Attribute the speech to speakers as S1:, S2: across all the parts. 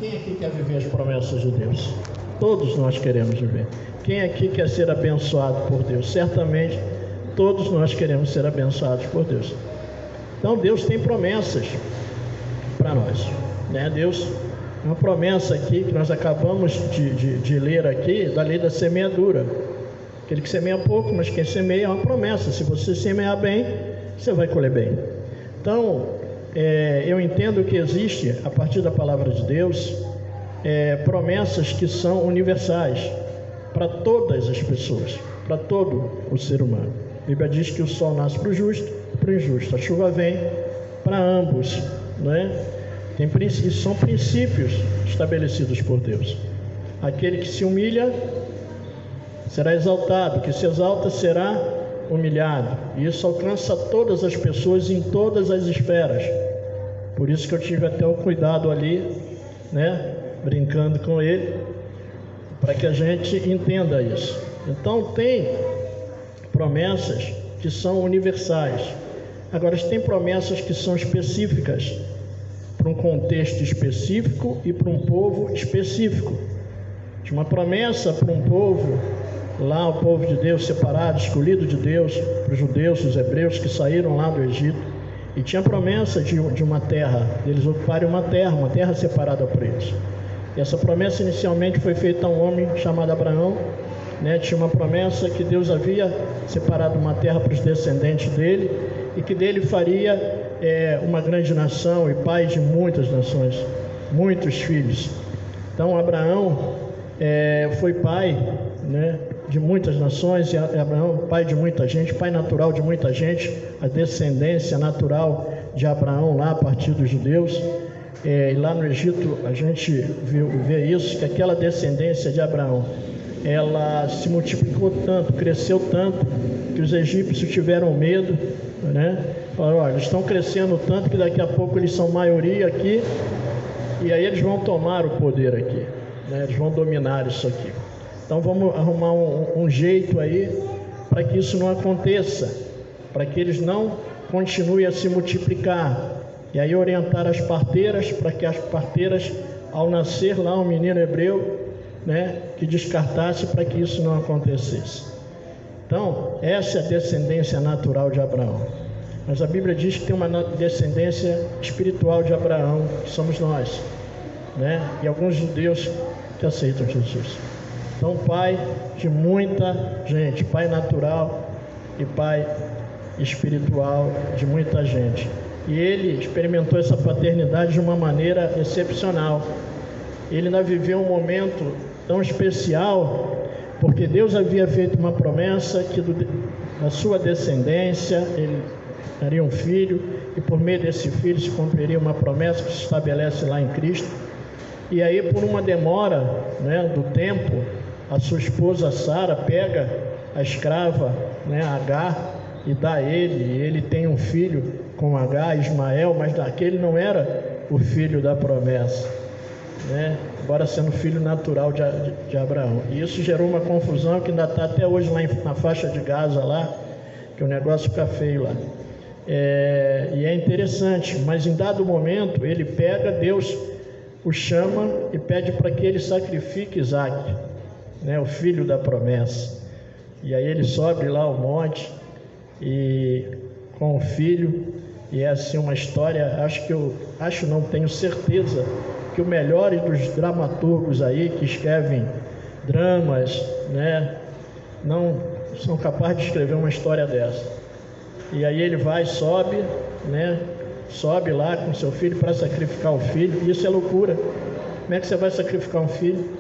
S1: Quem aqui quer viver as promessas de Deus? Todos nós queremos viver. Quem aqui quer ser abençoado por Deus? Certamente todos nós queremos ser abençoados por Deus. Então Deus tem promessas para nós, né? Deus, uma promessa aqui que nós acabamos de ler aqui, da lei da semeadura. Aquele que semeia pouco, mas quem semeia é uma promessa. Se você semear bem, você vai colher bem. Então, eu entendo que existe, a partir da palavra de Deus, promessas que são universais para todas as pessoas, para todo o ser humano. A Bíblia diz que o sol nasce para o justo e para o injusto. A chuva vem para ambos, né? São princípios estabelecidos por Deus. Aquele que se humilha será exaltado, que se exalta será humilhado. E isso alcança todas as pessoas em todas as esferas. Por isso que eu tive até o cuidado ali, né, brincando com ele, para que a gente entenda isso. Então tem promessas que são universais. Agora tem promessas que são específicas para um contexto específico e para um povo específico. Tinha uma promessa para um povo lá, o povo de Deus separado, escolhido de Deus, para os judeus, os hebreus que saíram lá do Egito, e tinha promessa de uma terra, eles ocuparem uma terra separada para eles. E essa promessa inicialmente foi feita a um homem chamado Abraão, né? Tinha uma promessa que Deus havia separado uma terra para os descendentes dele, e que dele faria uma grande nação e pai de muitas nações, muitos filhos. Então Abraão foi pai, né, de muitas nações, e Abraão, pai de muita gente, pai natural de muita gente, a descendência natural de Abraão lá a partir dos judeus. E lá no Egito a gente vê isso, que aquela descendência de Abraão, ela se multiplicou tanto, cresceu tanto, que os egípcios tiveram medo, né? Falaram, olha, eles estão crescendo tanto que daqui a pouco eles são maioria aqui, e aí eles vão tomar o poder aqui, né? Eles vão dominar isso aqui. Então vamos arrumar um jeito aí para que isso não aconteça, para que eles não continuem a se multiplicar. E aí orientar as parteiras, para que as parteiras, ao nascer lá um menino hebreu, né, que descartasse, para que isso não acontecesse. Então essa é a descendência natural de Abraão. Mas a Bíblia diz que tem uma descendência espiritual de Abraão, que somos nós, né? E alguns judeus que aceitam Jesus. Então, pai de muita gente, pai natural e pai espiritual de muita gente. E ele experimentou essa paternidade de uma maneira excepcional. Ele ainda viveu um momento tão especial, porque Deus havia feito uma promessa que da sua descendência ele daria um filho, e por meio desse filho se cumpriria uma promessa que se estabelece lá em Cristo. E aí, por uma demora, né, do tempo, a sua esposa Sara pega a escrava, né, Agar, e dá a ele, e ele tem um filho com Agar, Ismael, mas daquele não era o filho da promessa, né, embora sendo filho natural de Abraão. E isso gerou uma confusão que ainda está até hoje lá na faixa de Gaza, lá, que o negócio fica feio lá. E é interessante, mas em dado momento ele pega, Deus o chama e pede para que ele sacrifique Isaac, né, o filho da promessa. E aí ele sobe lá o monte e com o filho, e é assim uma história, tenho certeza que o melhor dos dramaturgos aí que escrevem dramas, né, não são capazes de escrever uma história dessa. E aí ele sobe, né, sobe lá com seu filho para sacrificar o filho. E isso é loucura. Como é que você vai sacrificar um filho?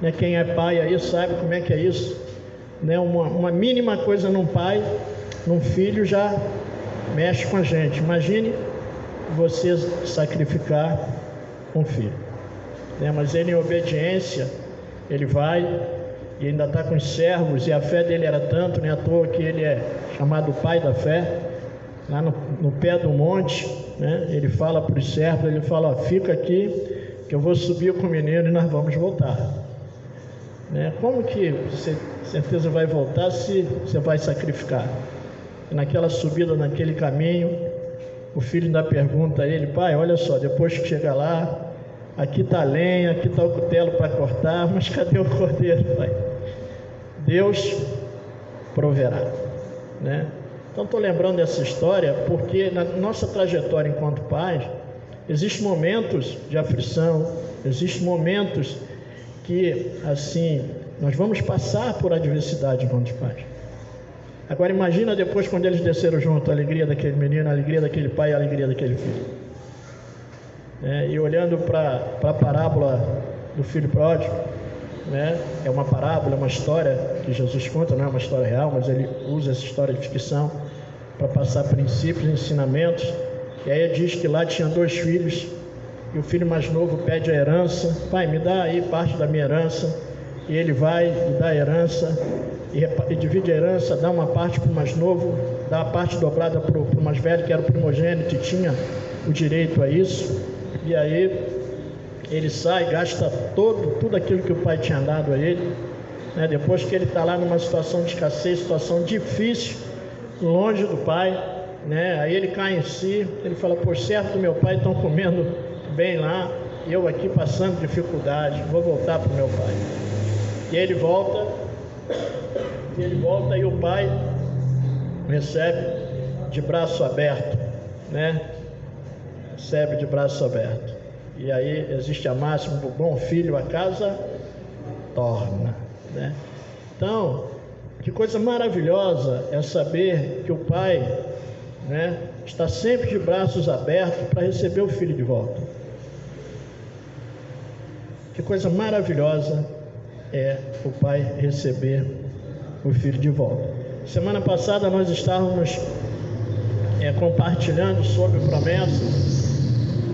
S1: Né, quem é pai aí sabe como é que é isso, né? Uma mínima coisa num pai, num filho, já mexe com a gente. Imagine você sacrificar um filho, né? Mas ele, em obediência, ele vai, e ainda está com os servos, e a fé dele era tanto, né, à toa que ele é chamado pai da fé. Lá no pé do monte, né, ele fala para os servos, ele fala, ó, fica aqui que eu vou subir com o menino e nós vamos voltar, né? Como que você certeza vai voltar se você vai sacrificar? E naquela subida, naquele caminho, o filho ainda pergunta a ele, pai, olha só, depois que chegar lá, aqui está a lenha, aqui está o cutelo para cortar, mas cadê o cordeiro, Pai? Deus proverá, né? Então estou lembrando dessa história porque na nossa trajetória enquanto pais, existem momentos de aflição, existem momentos que, assim, nós vamos passar por adversidade enquanto pais. Agora imagina depois quando eles desceram junto, a alegria daquele menino, a alegria daquele pai, a alegria daquele filho. E olhando para a parábola do filho pródigo, né? É uma parábola, é uma história que Jesus conta, não é uma história real, mas ele usa essa história de ficção para passar princípios e ensinamentos. E aí diz que lá tinha 2 filhos, e o filho mais novo pede a herança: pai, me dá aí parte da minha herança. E ele vai e dá a herança, e divide a herança, dá uma parte para o mais novo, dá a parte dobrada para o mais velho, que era o primogênito e tinha o direito a isso. E aí ele sai, gasta tudo aquilo que o pai tinha dado a ele, né? Depois que ele está lá numa situação de escassez, situação difícil, longe do pai, né? Aí ele cai em si, ele fala: por certo, meu pai estão comendo bem lá, e eu aqui passando dificuldade, vou voltar para o meu pai. E ele volta e o pai recebe de braço aberto, né? Recebe de braço aberto. E aí existe a máxima: o bom filho a casa torna, né? Então, que coisa maravilhosa é saber que o pai, né, está sempre de braços abertos para receber o filho de volta. Que coisa maravilhosa é o pai receber o filho de volta. Semana passada nós estávamos compartilhando sobre promessas,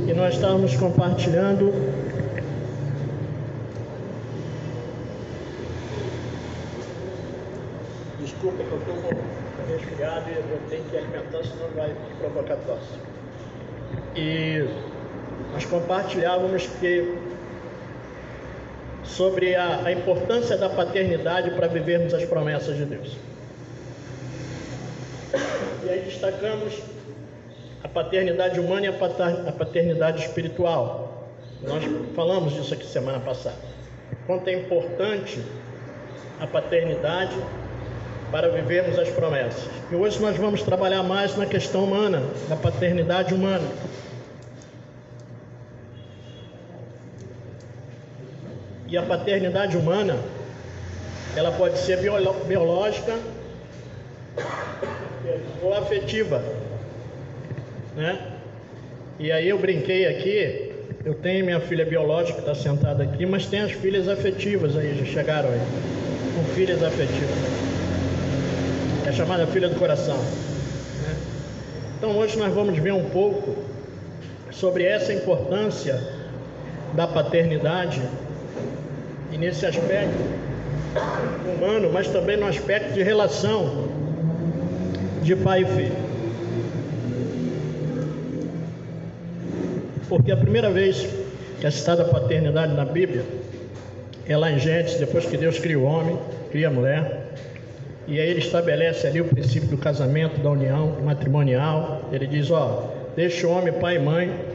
S1: e nós estávamos compartilhando desculpa que eu estou com resfriado e eu tenho que alimentar, senão vai provocar tosse. E nós compartilhávamos sobre a importância da paternidade para vivermos as promessas de Deus. E aí destacamos a paternidade humana e a paternidade espiritual. Nós falamos disso aqui semana passada. Quanto é importante a paternidade para vivermos as promessas. E hoje nós vamos trabalhar mais na questão humana, da paternidade humana. E a paternidade humana, ela pode ser biológica ou afetiva, né? E aí eu brinquei aqui, eu tenho minha filha biológica que está sentada aqui, mas tem as filhas afetivas aí, já chegaram aí, com filhas afetivas. É chamada filha do coração, né? Então hoje nós vamos ver um pouco sobre essa importância da paternidade, e nesse aspecto humano, mas também no aspecto de relação de pai e filho. Porque a primeira vez que é citada a paternidade na Bíblia é lá em Gênesis, depois que Deus cria o homem, cria a mulher, e aí ele estabelece ali o princípio do casamento, da união matrimonial. Ele diz: deixa o homem pai e mãe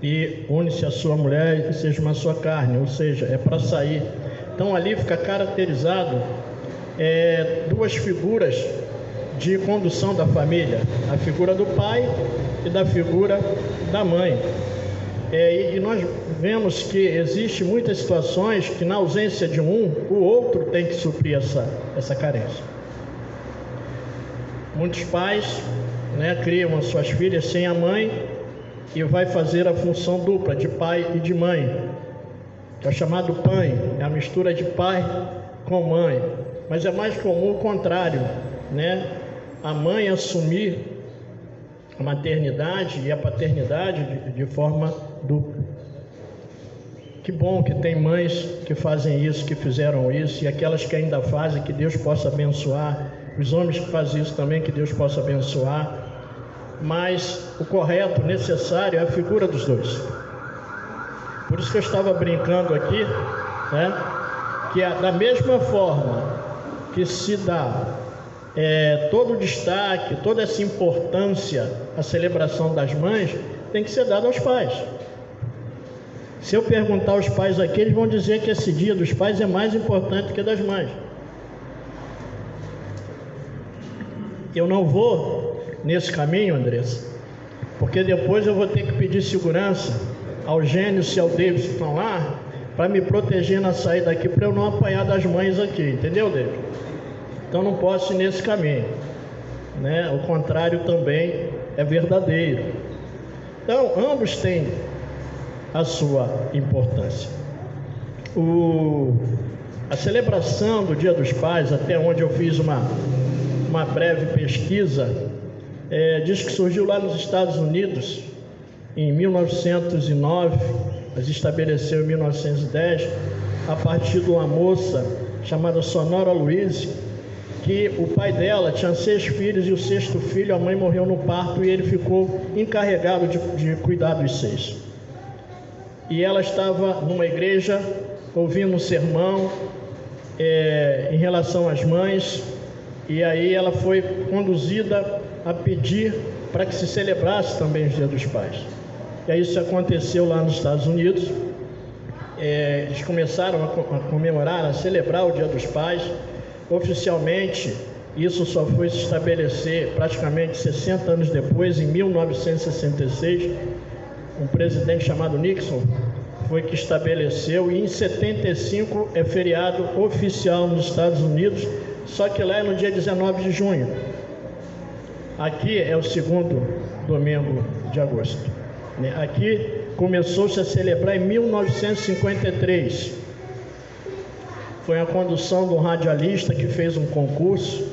S1: e une-se a sua mulher e seja uma só carne, ou seja, é para sair. Então ali fica caracterizado 2 figuras de condução da família: a figura do pai e da figura da mãe. E nós vemos que existe muitas situações que, na ausência de um, o outro tem que suprir essa carência. Muitos pais, né, criam as suas filhas sem a mãe e vai fazer a função dupla de pai e de mãe, que é chamado PAN, é a mistura de pai com mãe. Mas é mais comum o contrário, né? A mãe assumir a maternidade e a paternidade de forma dupla. Que bom que tem mães que fazem isso, que fizeram isso, e aquelas que ainda fazem, que Deus possa abençoar. Os homens que fazem isso também, que Deus possa abençoar. Mas o correto, necessário, é a figura dos dois. Por isso que eu estava brincando aqui, né, que da mesma forma que se dá todo o destaque, toda essa importância à celebração das mães, tem que ser dado aos pais. Se eu perguntar aos pais aqui, eles vão dizer que esse dia dos pais é mais importante que das mães. Eu não vou nesse caminho, Andressa, porque depois eu vou ter que pedir segurança ao Gênesis e ao David que estão lá, para me proteger na saída daqui, para eu não apanhar das mães aqui, entendeu, David? Então não posso ir nesse caminho, né? O contrário também é verdadeiro. Então ambos têm a sua importância. A celebração do Dia dos Pais, até onde eu fiz uma breve pesquisa, diz que surgiu lá nos Estados Unidos em 1909, mas estabeleceu em 1910, a partir de uma moça chamada Sonora Louise, que o pai dela tinha 6 filhos e o 6º filho, a mãe morreu no parto e ele ficou encarregado de cuidar dos 6. E ela estava numa igreja ouvindo um sermão em relação às mães, e aí ela foi conduzida a pedir para que se celebrasse também o Dia dos Pais. E aí isso aconteceu lá nos Estados Unidos. Eles começaram a comemorar, a celebrar o Dia dos Pais. Oficialmente, isso só foi se estabelecer praticamente 60 anos depois, em 1966. Um presidente chamado Nixon foi que estabeleceu, e em 75 é feriado oficial nos Estados Unidos, só que lá é no dia 19 de junho. Aqui é o 2º domingo de agosto. Aqui começou-se a celebrar em 1953. Foi a condução de um radialista que fez um concurso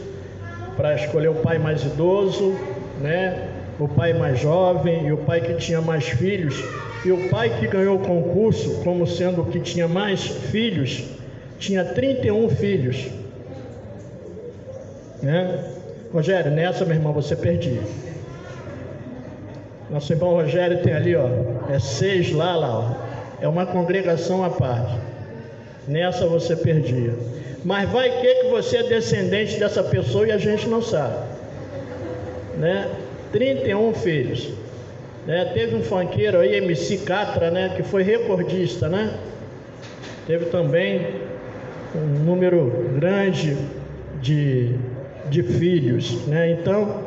S1: para escolher o pai mais idoso, né? O pai mais jovem e o pai que tinha mais filhos. E o pai que ganhou o concurso, como sendo o que tinha mais filhos, tinha 31 filhos. Né? Rogério, nessa, meu irmão, você perdia. Nosso irmão Rogério tem ali, ó, 6 lá, ó. É uma congregação à parte. Nessa você perdia. Mas vai que você é descendente dessa pessoa e a gente não sabe. Né? 31 filhos. Né? Teve um funkeiro aí, MC Catra, né? Que foi recordista, né? Teve também um número grande de filhos, né? Então,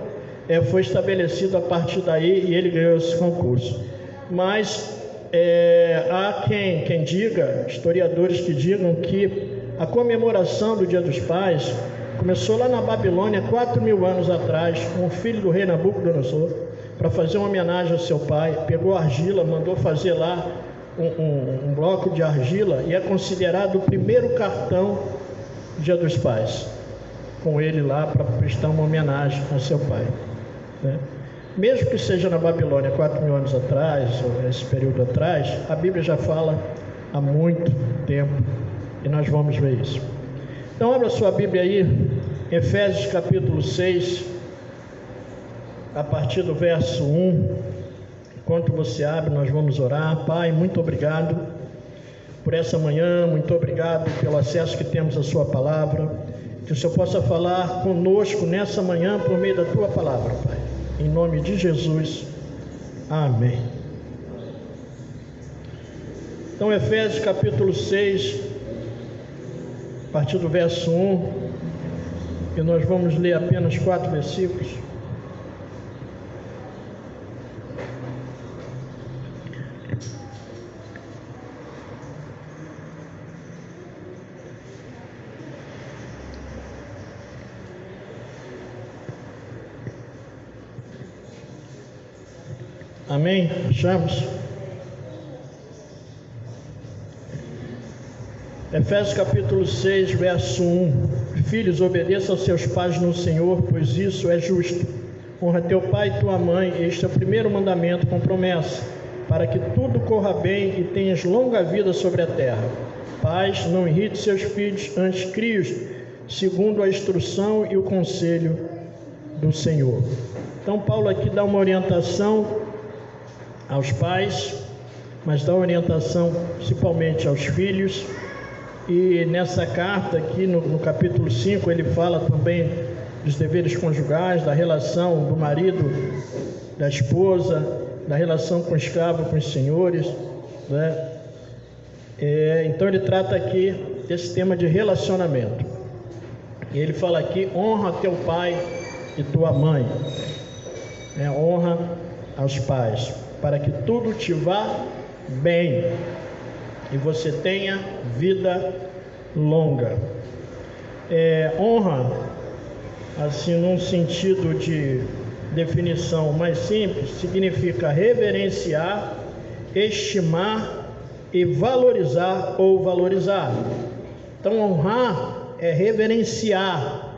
S1: foi estabelecido a partir daí e ele ganhou esse concurso. Mas há quem diga, historiadores que digam que a comemoração do Dia dos Pais começou lá na Babilônia, 4.000 anos atrás. Um filho do rei Nabucodonosor, para fazer uma homenagem ao seu pai, pegou argila, mandou fazer lá um bloco de argila, e é considerado o primeiro cartão do Dia dos Pais, com ele lá para prestar uma homenagem ao seu pai, né? Mesmo que seja na Babilônia 4.000 anos atrás, ou nesse período atrás, a Bíblia já fala há muito tempo, e nós vamos ver isso. Então abra sua Bíblia aí, Efésios capítulo 6, a partir do verso 1. Enquanto você abre, nós vamos orar. Pai, muito obrigado por essa manhã, muito obrigado pelo acesso que temos à sua palavra. Que o Senhor possa falar conosco nessa manhã por meio da tua palavra, Pai. Em nome de Jesus. Amém. Então, Efésios capítulo 6, a partir do verso 1, e nós vamos ler apenas 4 versículos. Amém? Achamos? Efésios capítulo 6, verso 1. Filhos, obedeçam aos seus pais no Senhor, pois isso é justo. Honra teu pai e tua mãe, este é o primeiro mandamento com promessa, para que tudo corra bem e tenhas longa vida sobre a terra. Pais, não irrite seus filhos, antes crie-os, segundo a instrução e o conselho do Senhor. Então Paulo aqui dá uma orientação aos pais, mas dá orientação principalmente aos filhos. E nessa carta aqui no capítulo 5 ele fala também dos deveres conjugais, da relação do marido, da esposa, da relação com o escravo, com os senhores, né? Então ele trata aqui desse tema de relacionamento. E ele fala aqui: honra teu pai e tua mãe. Honra aos pais, para que tudo te vá bem e você tenha vida longa. Honra, assim, num sentido de definição mais simples, significa reverenciar, estimar e valorizar ou valorizar. Então, honrar é reverenciar,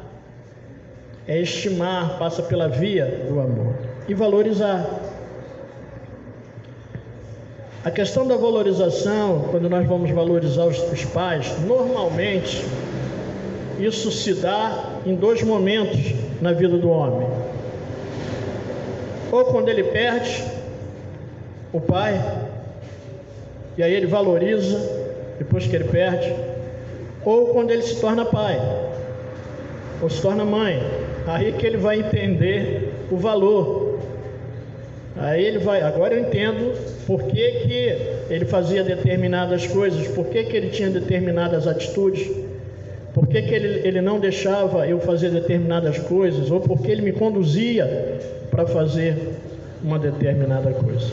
S1: é estimar, passa pela via do amor, e valorizar. A questão da valorização, quando nós vamos valorizar os pais, normalmente isso se dá em dois momentos na vida do homem: ou quando ele perde o pai, e aí ele valoriza depois que ele perde, ou quando ele se torna pai, ou se torna mãe, aí que ele vai entender o valor. Aí ele vai, agora eu entendo por que que ele fazia determinadas coisas, por que que ele tinha determinadas atitudes, por que que ele não deixava eu fazer determinadas coisas, ou por que ele me conduzia para fazer uma determinada coisa.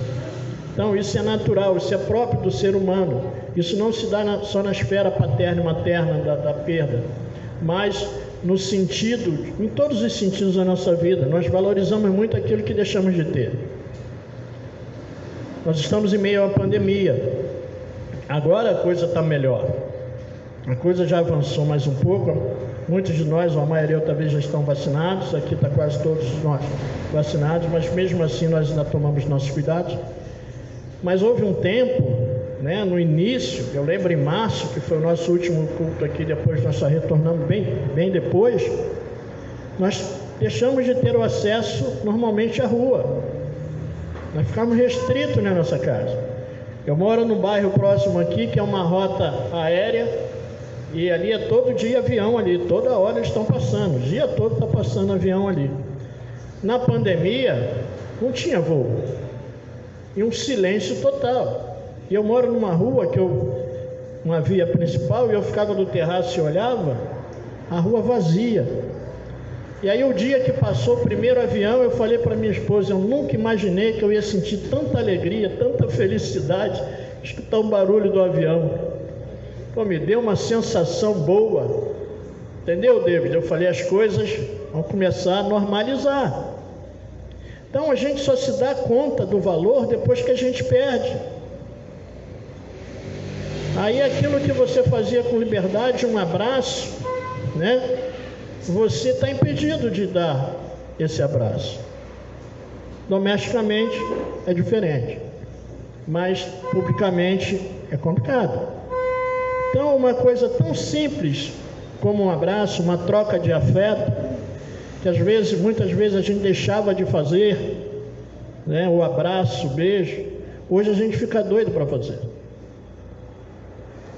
S1: Então isso é natural, isso é próprio do ser humano. Isso não se dá só na esfera paterna e materna da perda, mas no sentido, em todos os sentidos da nossa vida. Nós valorizamos muito aquilo que deixamos de ter. Nós estamos em meio à pandemia. Agora a coisa está melhor. A coisa já avançou mais um pouco. Muitos de nós, ou a maioria talvez, já estão vacinados. Aqui está quase todos nós vacinados, mas mesmo assim nós ainda tomamos nossos cuidados. Mas houve um tempo, no início, eu lembro em março, que foi o nosso último culto aqui, depois nós só retornamos bem depois, nós deixamos de ter o acesso normalmente à rua. Nós ficamos restritos na nossa casa. Eu moro no bairro próximo aqui, que é uma rota aérea, e ali é todo dia avião ali, toda hora eles estão passando, o dia todo está passando avião ali. Na pandemia, não tinha voo, e um silêncio total. E eu moro numa rua uma via principal, e eu ficava do terraço e olhava, a rua vazia. E aí o dia que passou o primeiro avião, eu falei para minha esposa: eu nunca imaginei que eu ia sentir tanta alegria, tanta felicidade, escutar o barulho do avião. Pô, me deu uma sensação boa. Entendeu, David? Eu falei, as coisas vão começar a normalizar. Então a gente só se dá conta do valor depois que a gente perde. Aí aquilo que você fazia com liberdade, um abraço, você está impedido de dar esse abraço. Domesticamente é diferente, mas publicamente é complicado. Então uma coisa tão simples como um abraço, uma troca de afeto, que muitas vezes a gente deixava de fazer, o abraço, o beijo, hoje a gente fica doido para fazer.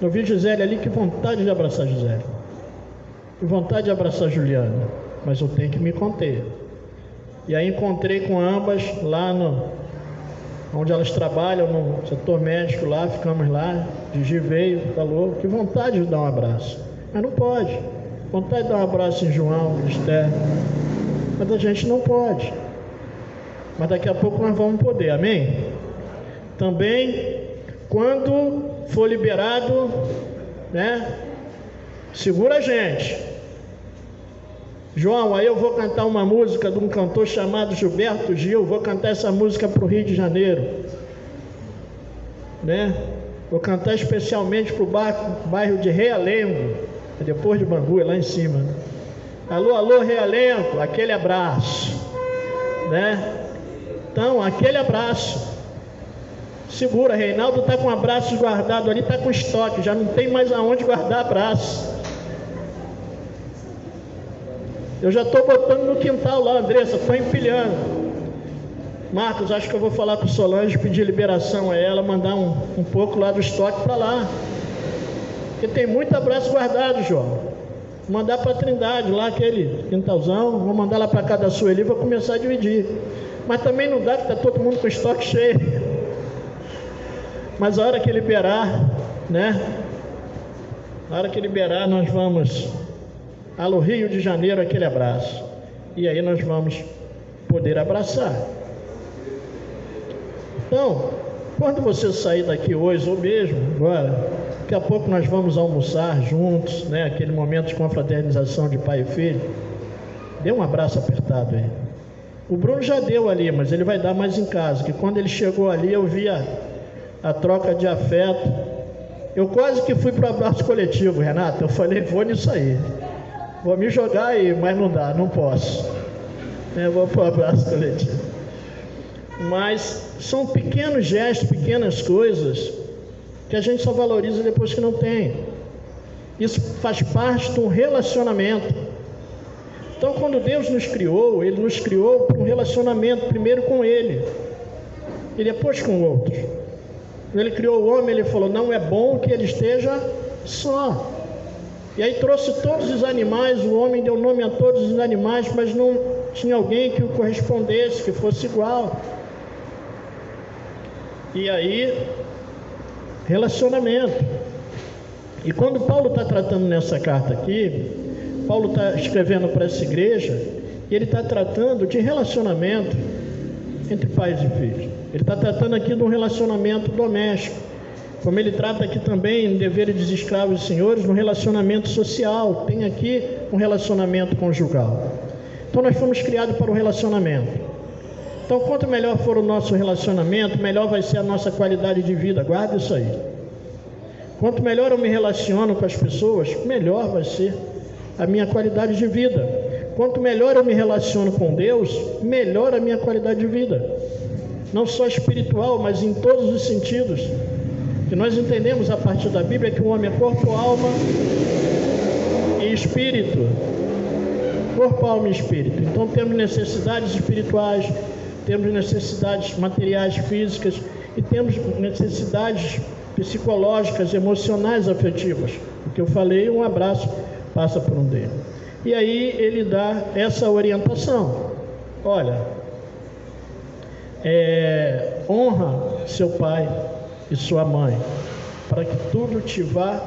S1: Eu vi Gisele ali, que vontade de abraçar Gisele, que vontade de abraçar Juliana, mas eu tenho que me conter. E aí encontrei com ambas lá onde elas trabalham, no setor médico lá, ficamos lá, Gigi veio, falou, que vontade de dar um abraço, mas não pode. Vontade de dar um abraço em João, em Esther, mas a gente não pode. Mas daqui a pouco nós vamos poder, amém? Também, quando for liberado, segura a gente. João, aí eu vou cantar uma música de um cantor chamado Gilberto Gil, vou cantar essa música para o Rio de Janeiro, vou cantar especialmente para o bairro de Realengo, depois de Bangu, é lá em cima, Alô, alô, Realengo, aquele abraço, Então, aquele abraço, segura. Reinaldo está com abraços guardados ali, está com estoque, já não tem mais aonde guardar abraço. Eu já estou botando no quintal lá, Andressa, estou empilhando. Marcos, acho que eu vou falar com Solange, pedir liberação a ela, mandar um pouco lá do estoque para lá, porque tem muito abraço guardado, João. Vou mandar para a Trindade, lá aquele quintalzão, vou mandar lá para casa da Sueli, vou começar a dividir. Mas também não dá, que está todo mundo com o estoque cheio. Mas a hora que liberar, Na hora que liberar, nós vamos ao Rio de Janeiro, aquele abraço. E aí nós vamos poder abraçar. Então, quando você sair daqui hoje, ou mesmo agora, daqui a pouco nós vamos almoçar juntos, né? Aquele momento de confraternização de pai e filho. Dê um abraço apertado aí. O Bruno já deu ali, mas ele vai dar mais em casa, que quando ele chegou ali eu vi a troca de afeto. Eu quase que fui para o abraço coletivo, Renato. Eu falei, vou nisso aí. Vou me jogar aí, mas não dá, não posso. Vou para o abraço coletivo. Mas são pequenos gestos, pequenas coisas que a gente só valoriza depois que não tem. Isso faz parte de um relacionamento. Então, quando Deus nos criou, Ele nos criou para um relacionamento, primeiro com Ele e depois com outros. Quando Ele criou o homem, Ele falou, não é bom que ele esteja só. E aí trouxe todos os animais, o homem deu nome a todos os animais, mas não tinha alguém que o correspondesse, que fosse igual. E aí, relacionamento. E quando Paulo está tratando nessa carta aqui, Paulo está escrevendo para essa igreja, e ele está tratando de relacionamento entre pais e filhos. Ele está tratando aqui de um relacionamento doméstico, como ele trata aqui também em deveres de escravos e senhores, no relacionamento social. Tem aqui um relacionamento conjugal. Então nós fomos criados para o relacionamento. Então quanto melhor for o nosso relacionamento, melhor vai ser a nossa qualidade de vida. Guarda isso aí. Quanto melhor eu me relaciono com as pessoas, melhor vai ser a minha qualidade de vida. Quanto melhor eu me relaciono com Deus, melhor a minha qualidade de vida. Não só espiritual, mas em todos os sentidos. Que nós entendemos a partir da Bíblia que o homem é corpo, alma e espírito. Corpo, alma e espírito. Então temos necessidades espirituais, temos necessidades materiais, físicas, e temos necessidades psicológicas, emocionais, afetivas. O que eu falei, um abraço passa por um deles. E aí ele dá essa orientação. Olha, honra seu pai e sua mãe, para que tudo te vá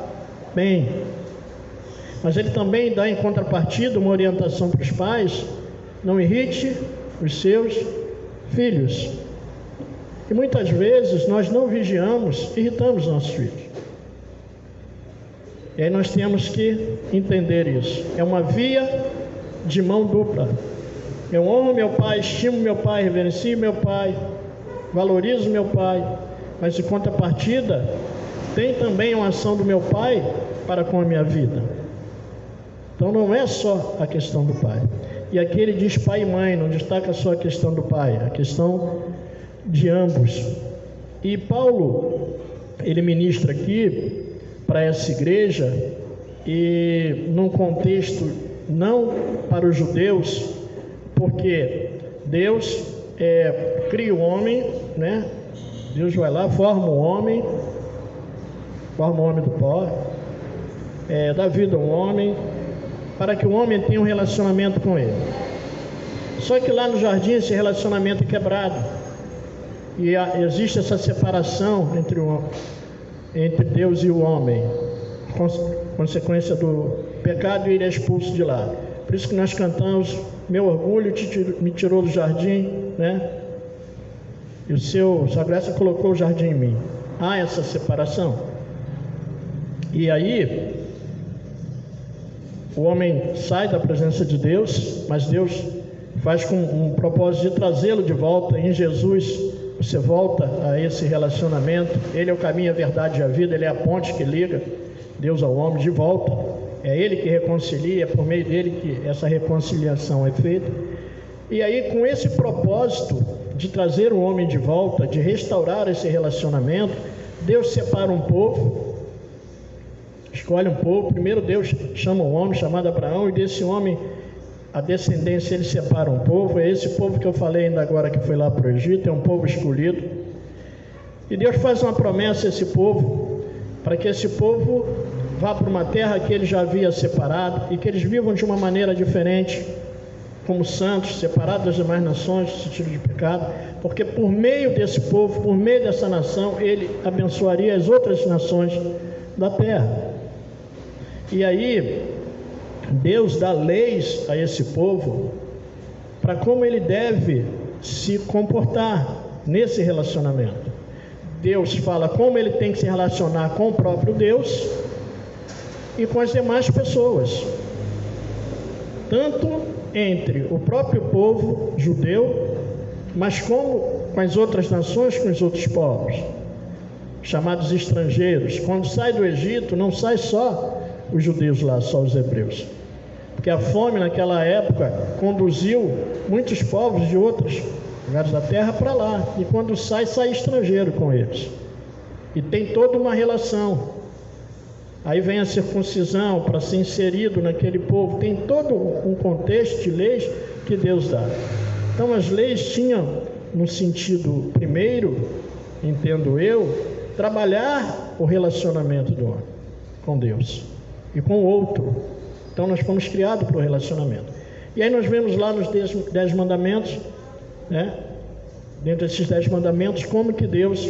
S1: bem. Mas ele também dá em contrapartida uma orientação para os pais: não irrite os seus filhos. E muitas vezes nós não vigiamos, irritamos nossos filhos. E aí nós temos que entender isso. É uma via de mão dupla. Eu honro meu pai, estimo meu pai, reverencio meu pai, valorizo meu pai, mas em contrapartida tem também uma ação do meu pai para com a minha vida. Então não é só a questão do pai. E aqui ele diz pai e mãe, não destaca só a questão do pai, a questão de ambos. E Paulo, ele ministra aqui para essa igreja, e num contexto não para os judeus, porque Deus cria o homem, né? Deus vai lá, forma o homem do pó, dá vida ao homem, para que o homem tenha um relacionamento com ele. Só que lá no jardim esse relacionamento é quebrado, e existe essa separação entre Deus e o homem, consequência do pecado, e ele é expulso de lá. Por isso que nós cantamos: meu orgulho me tirou do jardim, né? E sua graça colocou o jardim em mim. Há essa separação. E aí o homem sai da presença de Deus, mas Deus faz com um propósito de trazê-lo de volta. Em Jesus você volta a esse relacionamento. Ele é o caminho, a verdade e a vida. Ele é a ponte que liga Deus ao homem de volta. É Ele que reconcilia, é por meio dele que essa reconciliação é feita. E aí, com esse propósito de trazer o homem de volta, de restaurar esse relacionamento, Deus separa um povo, escolhe um povo. Primeiro Deus chama um homem chamado Abraão, e desse homem, a descendência, ele separa um povo. É esse povo que eu falei ainda agora, que foi lá para o Egito, é um povo escolhido. E Deus faz uma promessa a esse povo, para que esse povo vá para uma terra que ele já havia separado, e que eles vivam de uma maneira diferente, como santos, separados das demais nações, no sentido de pecado, porque por meio desse povo, por meio dessa nação, ele abençoaria as outras nações da terra. E aí, Deus dá leis a esse povo para como ele deve se comportar nesse relacionamento. Deus fala como ele tem que se relacionar com o próprio Deus e com as demais pessoas, tanto entre o próprio povo judeu, mas como com as outras nações, com os outros povos, chamados estrangeiros. Quando sai do Egito, não sai só os judeus lá, só os hebreus, porque a fome naquela época conduziu muitos povos de outros lugares da terra para lá, e quando sai estrangeiro com eles, e tem toda uma relação. Aí vem a circuncisão para ser inserido naquele povo, tem todo um contexto de leis que Deus dá. Então as leis tinham, no sentido primeiro, entendo eu, trabalhar o relacionamento do homem com Deus e com o outro. Então nós fomos criados para o relacionamento. E aí nós vemos lá nos 10 mandamentos, né? Dentro desses 10 mandamentos, como que Deus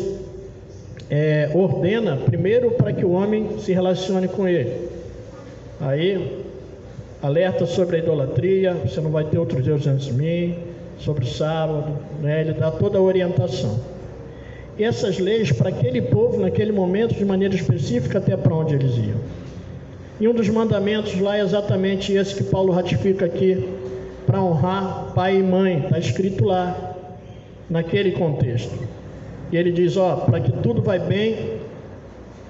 S1: ordena primeiro para que o homem se relacione com ele. Aí alerta sobre a idolatria, você não vai ter outro Deus antes de mim, sobre o sábado, né? Ele dá toda a orientação. E essas leis para aquele povo naquele momento, de maneira específica, até para onde eles iam. E um dos mandamentos lá é exatamente esse que Paulo ratifica aqui, para honrar pai e mãe, está escrito lá, naquele contexto. E ele diz, para que tudo vai bem,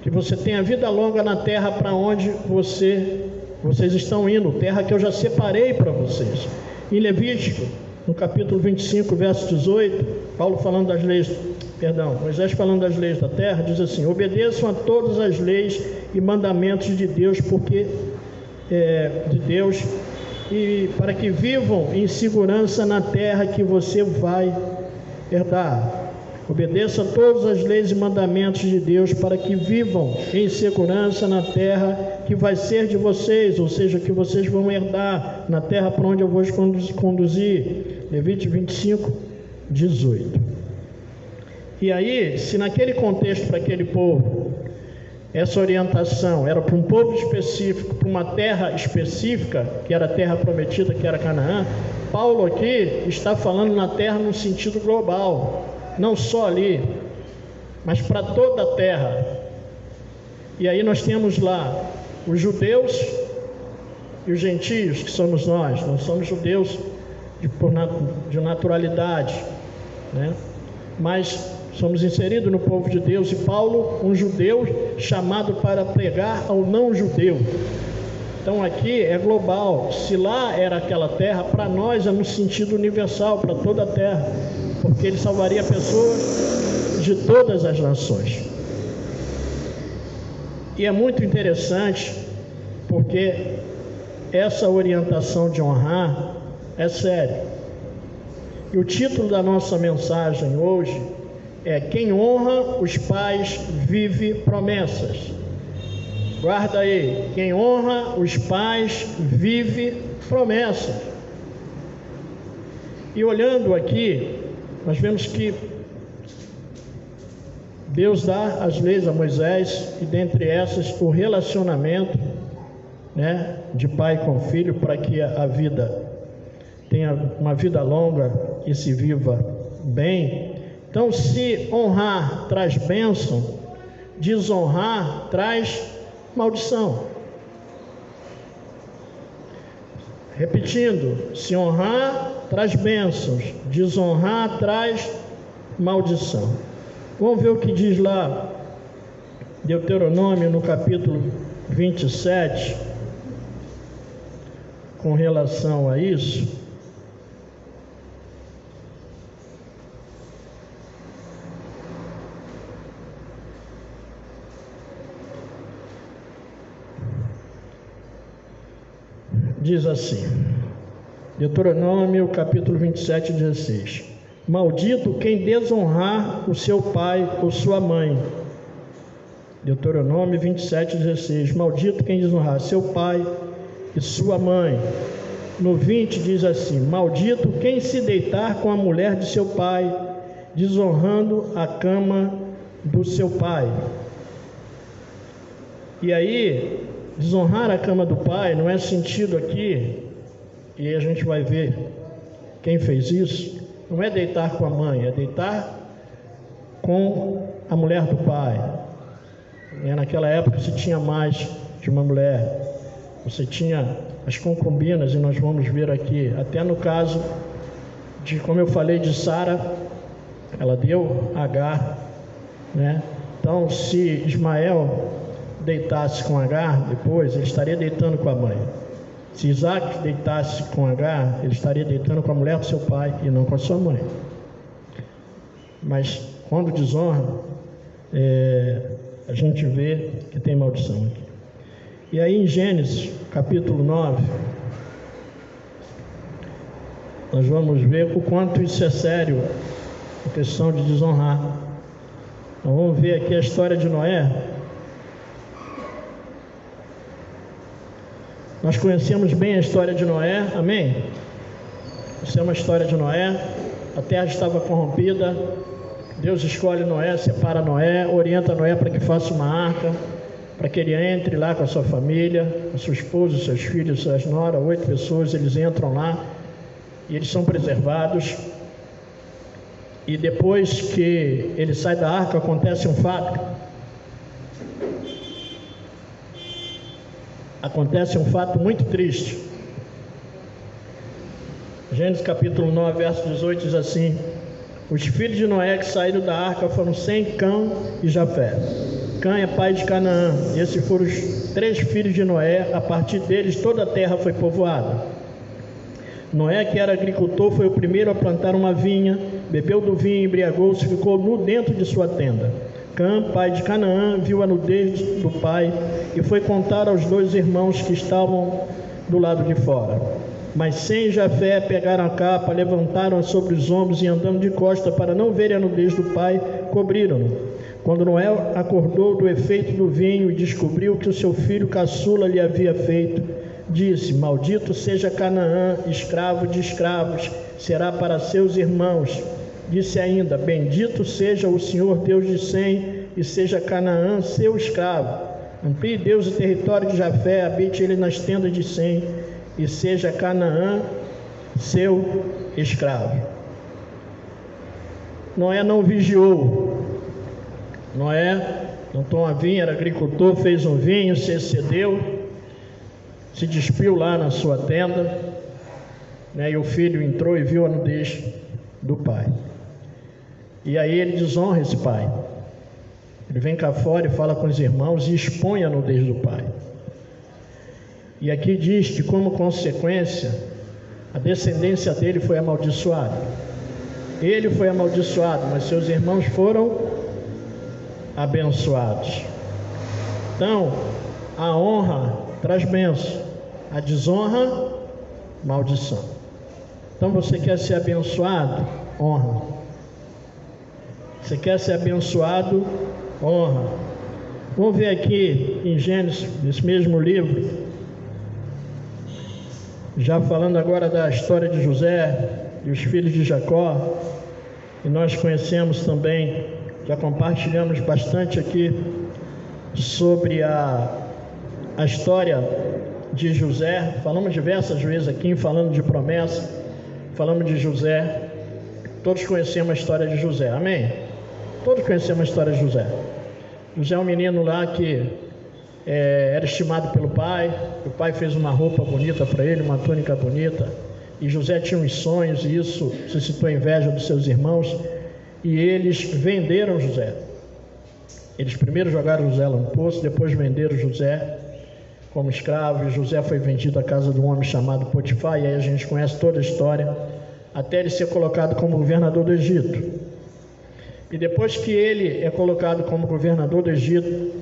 S1: que você tenha vida longa na terra para onde vocês estão indo, terra que eu já separei para vocês. Em Levítico, no capítulo 25, verso 18, Moisés falando das leis da terra, diz assim: obedeçam a todas as leis e mandamentos de Deus, e para que vivam em segurança na terra que você vai herdar. Obedeça a todas as leis e mandamentos de Deus para que vivam em segurança na terra que vai ser de vocês, ou seja, que vocês vão herdar, na terra para onde eu vou conduzir. Levítico 25, 18. E aí, se naquele contexto para aquele povo, essa orientação era para um povo específico, para uma terra específica, que era a terra prometida, que era Canaã, Paulo aqui está falando na terra no sentido global, não só ali, mas para toda a terra. E aí nós temos lá os judeus e os gentios, que somos nós somos judeus de naturalidade, né? Mas somos inseridos no povo de Deus, e Paulo, um judeu chamado para pregar ao não judeu. Então aqui é global. Se lá era aquela terra, para nós é no sentido universal, para toda a terra, porque ele salvaria pessoas de todas as nações. E é muito interessante, porque essa orientação de honrar é séria. E o título da nossa mensagem hoje é: quem honra os pais vive promessas. Guarda aí, quem honra os pais vive promessas. E olhando aqui, nós vemos que Deus dá as leis a Moisés, e dentre essas o relacionamento, né, de pai com filho, para que a vida tenha uma vida longa e se viva bem. Então, se honrar traz bênção, desonrar traz maldição. Repetindo, se honrar traz bênçãos, desonrar traz maldição. Vamos ver o que diz lá Deuteronômio, no capítulo 27, com relação a isso. Diz assim, Deuteronômio capítulo 27, 16: maldito quem desonrar o seu pai ou sua mãe. Deuteronômio 27, 16: maldito quem desonrar seu pai e sua mãe. No 20 diz assim: maldito quem se deitar com a mulher de seu pai, desonrando a cama do seu pai. E aí Desonrar a cama do pai não é sentido aqui, e a gente vai ver quem fez isso, não é deitar com a mãe, é deitar com a mulher do pai. E naquela época se tinha mais de uma mulher, você tinha as concubinas, e nós vamos ver aqui, até no caso de, como eu falei, de Sara, ela deu Agar, né? Então, se Ismael deitasse com Agar, depois ele estaria deitando com a mãe. Se Isaac deitasse com Agar, ele estaria deitando com a mulher do seu pai e não com a sua mãe. Mas quando desonra, a gente vê que tem maldição aqui. E aí em Gênesis capítulo 9, nós vamos ver o quanto isso é sério, a questão de desonrar. Então vamos ver aqui a história de Noé. Nós conhecemos bem a história de Noé, amém? Isso é uma história de Noé. A terra estava corrompida. Deus escolhe Noé, separa Noé, orienta Noé para que faça uma arca, para que ele entre lá com a sua família, a sua esposa, seus filhos, suas noras, 8 pessoas, eles entram lá e eles são preservados. E depois que ele sai da arca, acontece um fato. Acontece um fato muito triste. Gênesis capítulo 9, verso 18 diz assim: os filhos de Noé que saíram da arca foram Sem, Cã e Jafé. Cã é pai de Canaã. Esses foram os 3 filhos de Noé. A partir deles toda a terra foi povoada. Noé, que era agricultor, foi o primeiro a plantar uma vinha, bebeu do vinho, embriagou-se e ficou nu dentro de sua tenda. Cã, pai de Canaã, viu a nudez do pai e foi contar aos 2 irmãos que estavam do lado de fora. Mas Sem e Jafé pegaram a capa, levantaram-a sobre os ombros e, andando de costa para não verem a nudez do pai, cobriram-no. Quando Noé acordou do efeito do vinho e descobriu que o seu filho caçula lhe havia feito, disse: maldito seja Canaã, escravo de escravos, será para seus irmãos. Disse ainda: bendito seja o Senhor Deus de Sem, e seja Canaã seu escravo. Amplie Deus o território de Jafé, habite ele nas tendas de Sem, e seja Canaã seu escravo. Noé não vigiou. Noé plantou uma vinha, era agricultor, fez um vinho, se excedeu, se despiu lá na sua tenda, né, e o filho entrou e viu a nudez do pai. E aí ele desonra esse pai. Ele vem cá fora e fala com os irmãos e expõe a nudez do pai. E aqui diz que, como consequência, a descendência dele foi amaldiçoada. Ele foi amaldiçoado, mas seus irmãos foram abençoados. Então, a honra traz bênção, a desonra, maldição. Então, você quer ser abençoado? Honra. Você quer ser abençoado? Honra. Vamos ver aqui em Gênesis, nesse mesmo livro, já falando agora da história de José e os filhos de Jacó, e nós conhecemos também, já compartilhamos bastante aqui sobre a história de José. Falamos diversas vezes aqui, falando de promessa, falamos de José. Todos conhecemos a história de José, amém? Todos conhecemos a história de José. José é um menino lá que era estimado pelo pai. O pai fez uma roupa bonita para ele, uma túnica bonita, e José tinha uns sonhos, e isso suscitou inveja dos seus irmãos, e eles venderam José. Eles primeiro jogaram José no poço, depois venderam José como escravo, e José foi vendido à casa de um homem chamado Potifar, e aí a gente conhece toda a história, até ele ser colocado como governador do Egito. E depois que ele é colocado como governador do Egito,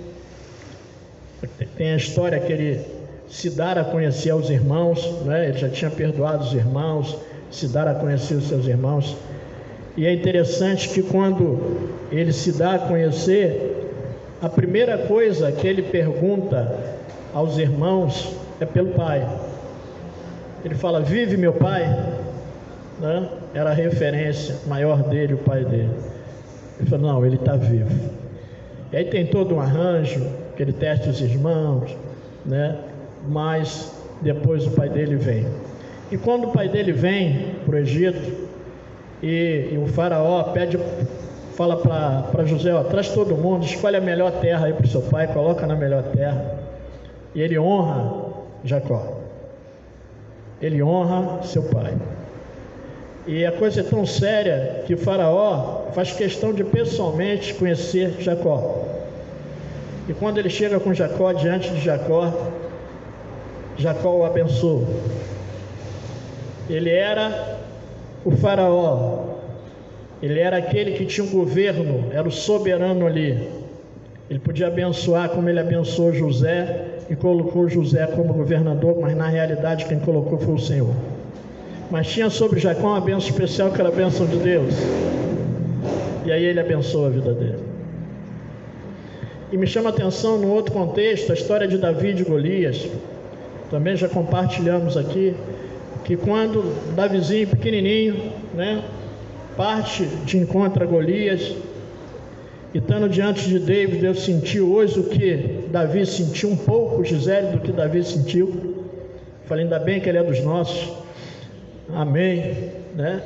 S1: tem a história que ele se dá a conhecer aos irmãos, né? Ele já tinha perdoado os irmãos, se dá a conhecer os seus irmãos. E é interessante que quando ele se dá a conhecer, a primeira coisa que ele pergunta aos irmãos é pelo pai. Ele fala: vive meu pai? Né? Era a referência maior dele, o pai dele. Ele falou: não, ele está vivo. E aí tem todo um arranjo, que ele testa os irmãos, né? Mas depois o pai dele vem. E quando o pai dele vem para o Egito, e o faraó fala para José, ó, traz todo mundo, escolhe a melhor terra aí para o seu pai, coloca na melhor terra. E ele honra Jacó. Ele honra seu pai. E a coisa é tão séria que o faraó faz questão de pessoalmente conhecer Jacó. E quando ele chega com Jacó, diante de Jacó, Jacó o abençoa. Ele era o faraó, ele era aquele que tinha um governo, era o soberano ali. Ele podia abençoar como ele abençoou José e colocou José como governador, mas na realidade quem colocou foi o Senhor. Mas tinha sobre Jacó uma bênção especial, que era a bênção de Deus. E aí ele abençoa a vida dele. E me chama a atenção, no outro contexto, a história de Davi e de Golias. Também já compartilhamos aqui, que quando Davizinho pequenininho, né, parte de encontro a Golias, e estando diante de David, Deus sentiu hoje o que Davi sentiu, um pouco, Gisele, do que Davi sentiu. Falei, ainda bem que ele é dos nossos. Amém, né?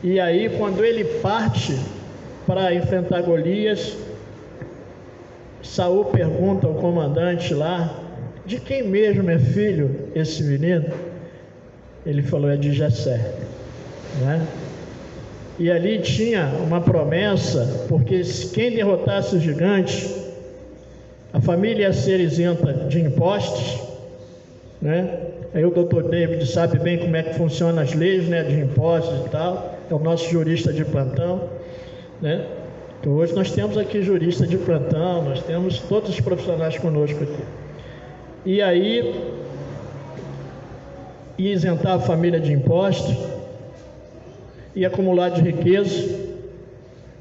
S1: E aí, quando ele parte para enfrentar Golias, Saul pergunta ao comandante lá, de quem mesmo é filho esse menino? Ele falou, é de Jessé, né? E ali tinha uma promessa, porque quem derrotasse o gigante, a família ia ser isenta de impostos, né? Aí o doutor David sabe bem como é que funcionam as leis, né, de impostos e tal, é o nosso jurista de plantão, né? Então, hoje nós temos aqui jurista de plantão, nós temos todos os profissionais conosco aqui. E aí, ia isentar a família de impostos, ia acumular de riqueza,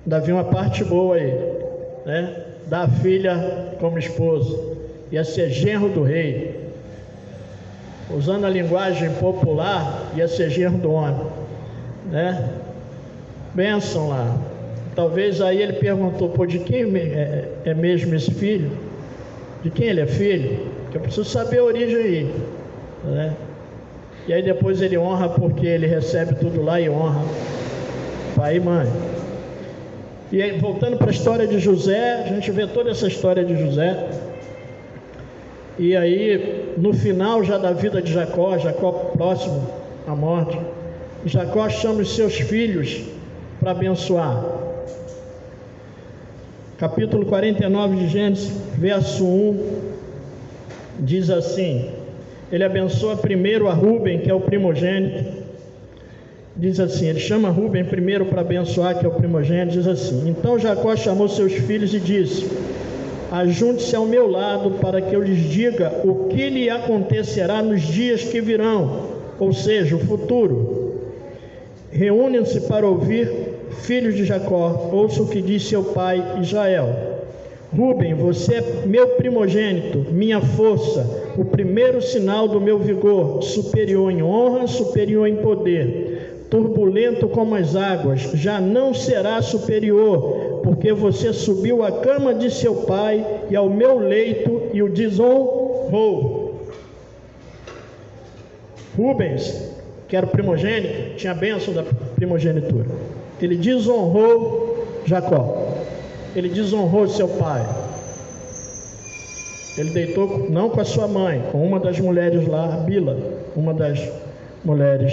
S1: ainda havia uma parte boa aí, né? Dar a filha como esposa, ia ser genro do rei. Usando a linguagem popular, ia ser genro do homem, né? Bênção lá. Talvez aí ele perguntou, pô, de quem é mesmo esse filho? De quem ele é filho? Que eu preciso saber a origem aí, né? E aí depois ele honra, porque ele recebe tudo lá e honra pai e mãe. E aí, voltando para a história de José, a gente vê toda essa história de José. E aí, no final já da vida de Jacó, Jacó próximo à morte, Jacó chama os seus filhos para abençoar. Capítulo 49 de Gênesis, verso 1, diz assim, ele abençoa primeiro a Rúben, que é o primogênito. Diz assim, ele chama Rúben primeiro para abençoar, que é o primogênito, diz assim, então Jacó chamou seus filhos e disse, ajunte-se ao meu lado para que eu lhes diga o que lhe acontecerá nos dias que virão, ou seja, o futuro. Reúnem-se para ouvir, filhos de Jacó, ouça o que diz seu pai Israel. Rúben, você é meu primogênito, minha força, o primeiro sinal do meu vigor, superior em honra, superior em poder, turbulento como as águas, já não será superior, porque você subiu à cama de seu pai e ao meu leito e o desonrou. Rubens, que era o primogênito, tinha a bênção da primogenitura. Ele desonrou Jacó. Ele desonrou seu pai. Ele deitou não com a sua mãe, com uma das mulheres lá, Bila, uma das mulheres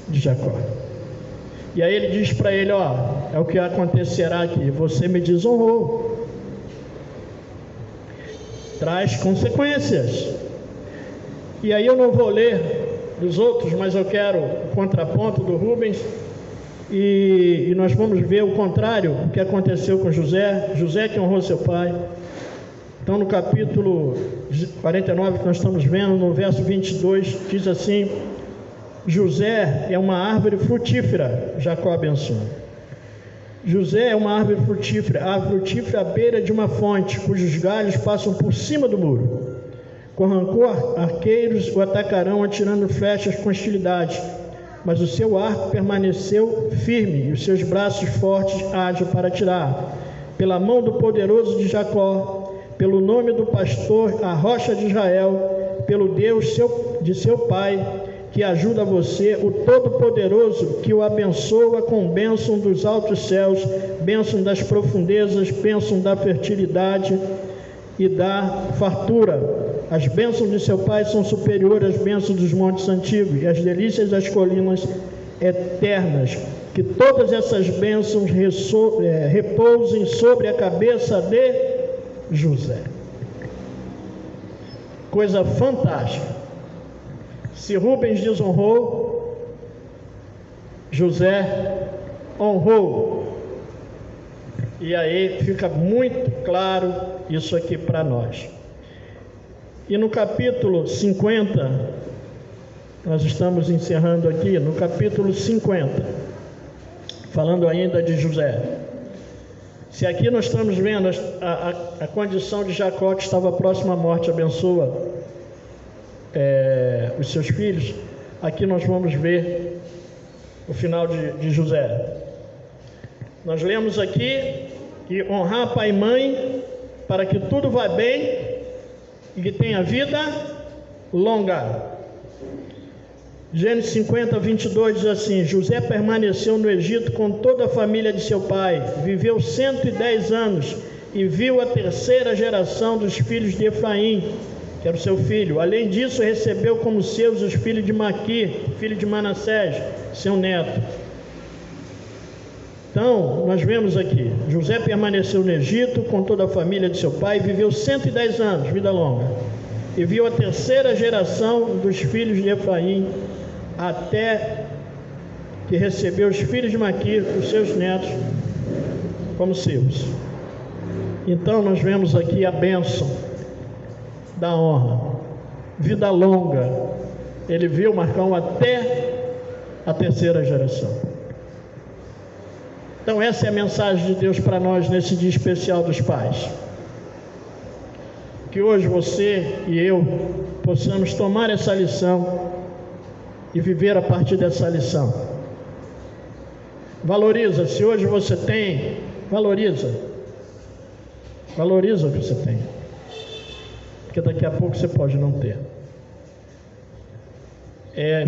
S1: de Jacó. E aí ele diz para ele, ó, é o que acontecerá aqui, você me desonrou. Traz consequências. E aí eu não vou ler dos outros, mas eu quero o contraponto do Rubens. E nós vamos ver o contrário, o que aconteceu com José, José que honrou seu pai. Então no capítulo 49 que nós estamos vendo, no verso 22, diz assim, José é uma árvore frutífera, Jacó abençoa. José é uma árvore frutífera à beira de uma fonte, cujos galhos passam por cima do muro. Com rancor, arqueiros o atacarão, atirando flechas com hostilidade. Mas o seu arco permaneceu firme, e os seus braços fortes ágil para atirar. Pela mão do poderoso de Jacó, pelo nome do pastor, a rocha de Israel, pelo Deus de seu pai, que ajuda você, o Todo-Poderoso, que o abençoa com bênção dos altos céus, bênção das profundezas, bênção da fertilidade e da fartura. As bênçãos de seu pai são superiores às bênçãos dos montes antigos e as delícias das colinas eternas. Que todas essas bênçãos repousem sobre a cabeça de José. Coisa fantástica. Se Rubens desonrou, José honrou. E aí fica muito claro isso aqui para nós. E no capítulo 50, nós estamos encerrando aqui, no capítulo 50, falando ainda de José. Se aqui nós estamos vendo a condição de Jacó, que estava próximo à morte, abençoa os seus filhos, aqui nós vamos ver o final de José. Nós lemos aqui que honrar pai e mãe para que tudo vá bem e que tenha vida longa. Gênesis 50, 22 diz assim: José permaneceu no Egito com toda a família de seu pai, viveu 110 anos e viu a terceira geração dos filhos de Efraim, que era o seu filho. Além disso, recebeu como seus os filhos de Maquir, filho de Manassés, seu neto. Então, nós vemos aqui, José permaneceu no Egito com toda a família de seu pai, viveu 110 anos, vida longa, e viu a terceira geração dos filhos de Efraim, até que recebeu os filhos de Maquir, os seus netos, como seus. Então, nós vemos aqui a bênção da honra, vida longa. Ele viu, Marcão, até a terceira geração. Então essa é a mensagem de Deus para nós nesse dia especial dos pais. Que hoje você e eu possamos tomar essa lição e viver a partir dessa lição. Valoriza, se hoje você tem, valoriza o que você tem, porque daqui a pouco você pode não ter.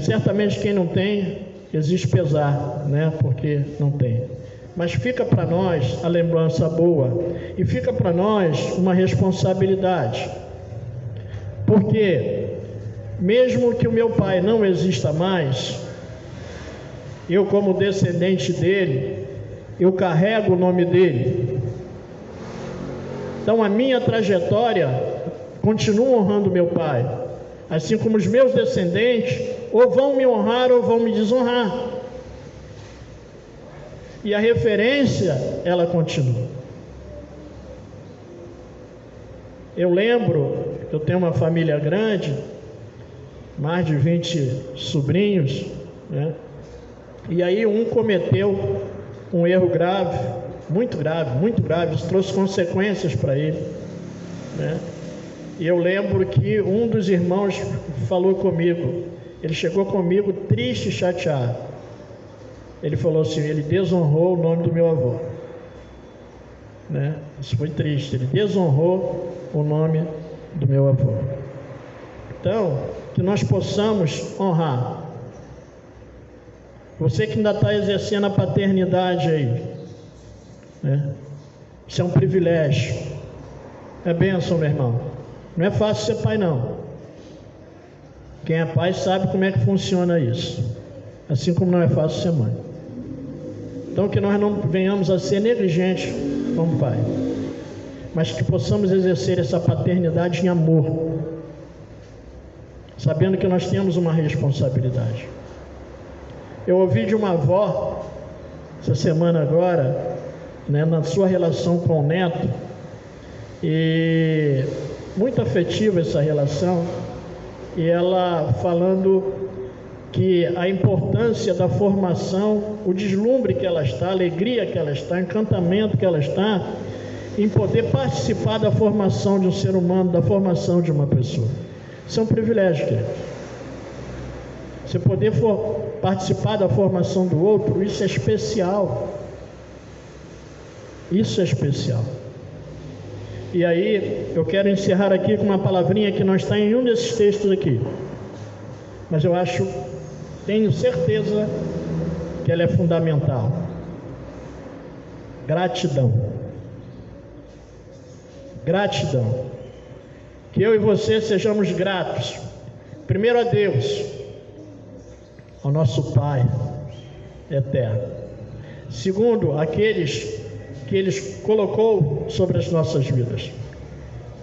S1: Certamente quem não tem, existe pesar, né? Porque não tem. Mas fica para nós a lembrança boa e fica para nós uma responsabilidade. Porque mesmo que o meu pai não exista mais, eu como descendente dele, eu carrego o nome dele. Então a minha trajetória continua honrando meu pai, assim como os meus descendentes ou vão me honrar ou vão me desonrar. E a referência, ela continua. Eu lembro, eu tenho uma família grande, mais de 20 sobrinhos, né? E aí um cometeu um erro grave, muito grave, isso trouxe consequências para ele, né? E eu lembro que um dos irmãos falou comigo, ele chegou comigo triste e chateado. Ele falou assim: ele desonrou o nome do meu avô, né? Isso foi triste, ele desonrou o nome do meu avô. Então, que nós possamos honrar. Você que ainda está exercendo a paternidade aí, né? Isso é um privilégio, é bênção, meu irmão. Não é fácil ser pai, não. Quem é pai sabe como é que funciona isso, assim como não é fácil ser mãe. Então que nós não venhamos a ser negligentes como pai, mas que possamos exercer essa paternidade em amor, sabendo que nós temos uma responsabilidade. Eu ouvi de uma avó essa semana agora, né, na sua relação com o neto, e muito afetiva essa relação, e ela falando que a importância da formação, o deslumbre que ela está, a alegria que ela está, o encantamento que ela está em poder participar da formação de um ser humano, da formação de uma pessoa. Isso é um privilégio, querido. Você poder participar da formação do outro, isso é especial. Isso é especial. E aí eu quero encerrar aqui com uma palavrinha que não está em nenhum desses textos aqui, mas eu tenho certeza que ela é fundamental. Gratidão. Gratidão. Que eu e você sejamos gratos, primeiro a Deus, ao nosso Pai eterno. Segundo, aqueles que Ele colocou sobre as nossas vidas.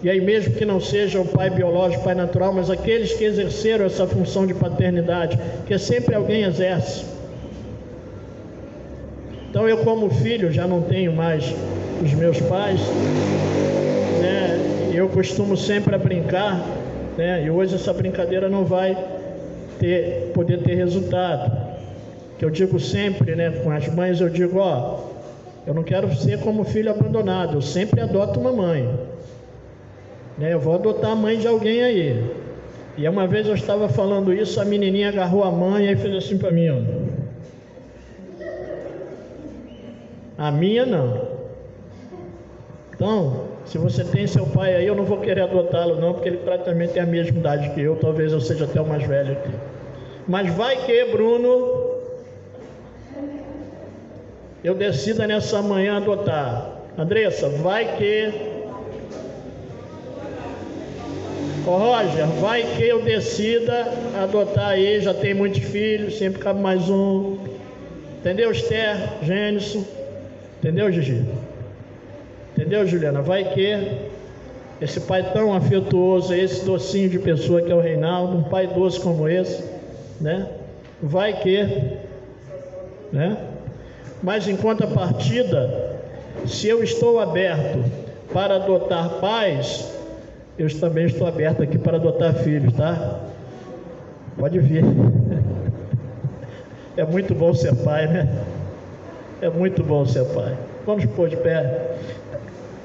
S1: E aí mesmo que não seja o pai biológico, pai natural, mas aqueles que exerceram essa função de paternidade, que sempre alguém exerce. Então eu, como filho, já não tenho mais os meus pais, né? Eu costumo sempre brincar, né? E hoje essa brincadeira não vai poder ter resultado. Que eu digo sempre, né, com as mães, eu digo, eu não quero ser como filho abandonado, eu sempre adoto uma mãe, né? Eu vou adotar a mãe de alguém aí. E uma vez eu estava falando isso, a menininha agarrou a mãe e fez assim para mim, A minha não. Então, se você tem seu pai aí, eu não vou querer adotá-lo não, porque ele praticamente tem a mesma idade que eu, talvez eu seja até o mais velho aqui. Mas vai que, Bruno, eu decida nessa manhã adotar. Andressa, vai que... Roger, vai que eu decida adotar aí, já tem muitos filhos, sempre cabe mais um. Entendeu, Esther, Gênesis? Entendeu, Gigi? Entendeu, Juliana? Vai que esse pai tão afetuoso, esse docinho de pessoa que é o Reinaldo, um pai doce como esse, né? Vai que, né? Mas em contrapartida, se eu estou aberto para adotar pais, eu também estou aberto aqui para adotar filhos, tá? Pode vir. É muito bom ser pai, né? É muito bom ser pai. Vamos pôr de pé.